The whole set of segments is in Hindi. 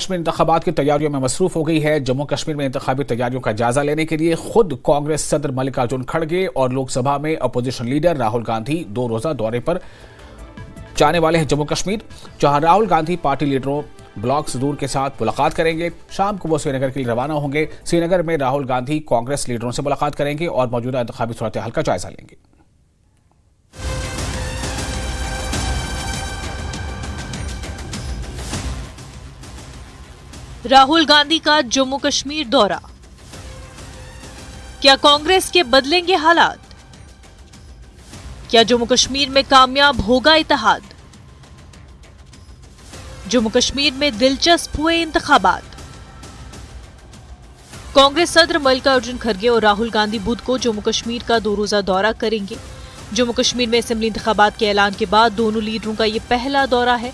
कश्मीर इंतखाबात की तैयारियों में मसरूफ हो गई है। जम्मू कश्मीर में इंतखाबी तैयारियों का जायजा लेने के लिए खुद कांग्रेस सदर मल्लिकार्जुन खड़गे और लोकसभा में अपोजिशन लीडर राहुल गांधी 2 रोजा दौरे पर जाने वाले हैं जम्मू कश्मीर, जहां राहुल गांधी पार्टी लीडरों ब्लॉक सदूर के साथ मुलाकात करेंगे। शाम को वो श्रीनगर के लिए रवाना होंगे। श्रीनगर में राहुल गांधी कांग्रेस लीडरों से मुलाकात करेंगे और मौजूदा इंतखाबी सूरत हाल का जायजा लेंगे। राहुल गांधी का जम्मू कश्मीर दौरा, क्या कांग्रेस के बदलेंगे हालात? क्या जम्मू कश्मीर में कामयाब होगा इत्तेहाद? जम्मू कश्मीर में दिलचस्प हुए इंतखाबात। कांग्रेस सदर मल्लिकार्जुन खड़गे और राहुल गांधी बुध को जम्मू कश्मीर का 2 रोजा दौरा करेंगे। जम्मू कश्मीर में असेंबली इंतखाबात के ऐलान के बाद दोनों लीडरों का यह पहला दौरा है।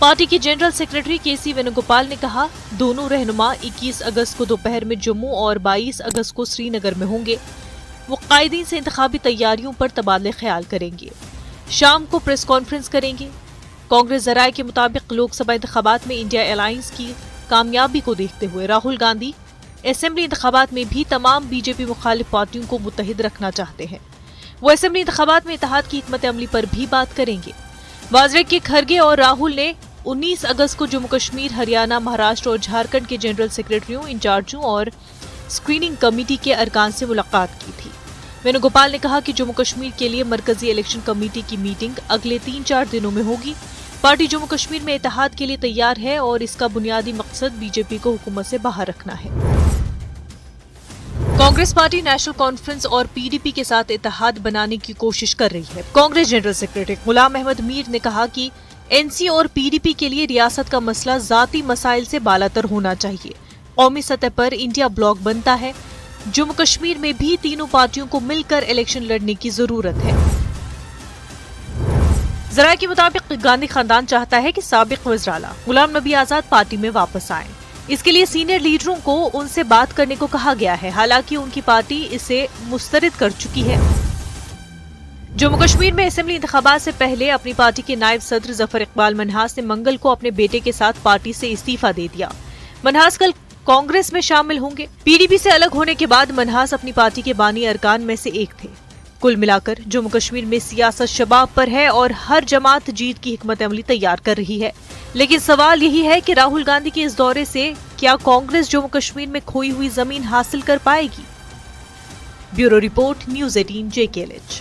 पार्टी के जनरल सेक्रेटरी के.सी. वेणुगोपाल ने कहा, दोनों रहनुमा 21 अगस्त को दोपहर में जम्मू और 22 अगस्त को श्रीनगर में होंगे। वो कायदीन से इंतखाबी तैयारियों पर तबादले ख्याल करेंगे। शाम को प्रेस कॉन्फ्रेंस करेंगे। कांग्रेस जराये के मुताबिक लोकसभा इंतखाबात में इंडिया अलायंस की कामयाबी को देखते हुए राहुल गांधी असेंबली इंतखाबात में भी तमाम बीजेपी मुखालिफ पार्टियों को मुत्तहिद रखना चाहते हैं। वो असेंबली इंतखाबात में इत्तेहाद की हिकमत अमली पर भी बात करेंगे। वाजरे के खड़गे और राहुल ने 19 अगस्त को जम्मू कश्मीर, हरियाणा, महाराष्ट्र और झारखंड के जनरल सेक्रेटरियों, इंचार्जों और स्क्रीनिंग कमेटी के अरकान से मुलाकात की थी। वेणुगोपाल ने कहा कि जम्मू कश्मीर के लिए मरकजी इलेक्शन कमेटी की मीटिंग अगले 3-4 दिनों में होगी। पार्टी जम्मू कश्मीर में इत्तेहाद के लिए तैयार है और इसका बुनियादी मकसद बीजेपी को हुकूमत से बाहर रखना है। कांग्रेस पार्टी नेशनल कॉन्फ्रेंस और पीडीपी के साथ इत्तेहाद बनाने की कोशिश कर रही है। कांग्रेस जनरल सेक्रेटरी गुलाम अहमद मीर ने कहा कि एनसी और पीडीपी के लिए रियासत का मसला जाती मसाइल से बालातर होना चाहिए। कौमी सतह पर इंडिया ब्लॉक बनता है। जम्मू कश्मीर में भी तीनों पार्टियों को मिलकर इलेक्शन लड़ने की जरूरत है। जराये के मुताबिक गांधी खानदान चाहता है कि साबिक वज़ीर आला गुलाम नबी आजाद पार्टी में वापस आएं। इसके लिए सीनियर लीडरों को उनसे बात करने को कहा गया है। हालांकि उनकी पार्टी इसे मुस्तरद कर चुकी है। जम्मू कश्मीर में असेंबली इंतखाबात से पहले अपनी पार्टी के नायब सदर जफर इकबाल मनहास ने मंगल को अपने बेटे के साथ पार्टी से इस्तीफा दे दिया। मनहास कल कांग्रेस में शामिल होंगे। पीडीपी से अलग होने के बाद मनहास अपनी पार्टी के बानी अरकान में से एक थे। कुल मिलाकर जम्मू कश्मीर में सियासत शबाब पर है और हर जमात जीत की हिकमत अमली तैयार कर रही है। लेकिन सवाल यही है कि राहुल गांधी के इस दौरे से क्या कांग्रेस जम्मू कश्मीर में खोई हुई जमीन हासिल कर पाएगी? Bureau report, news 18 JKLH।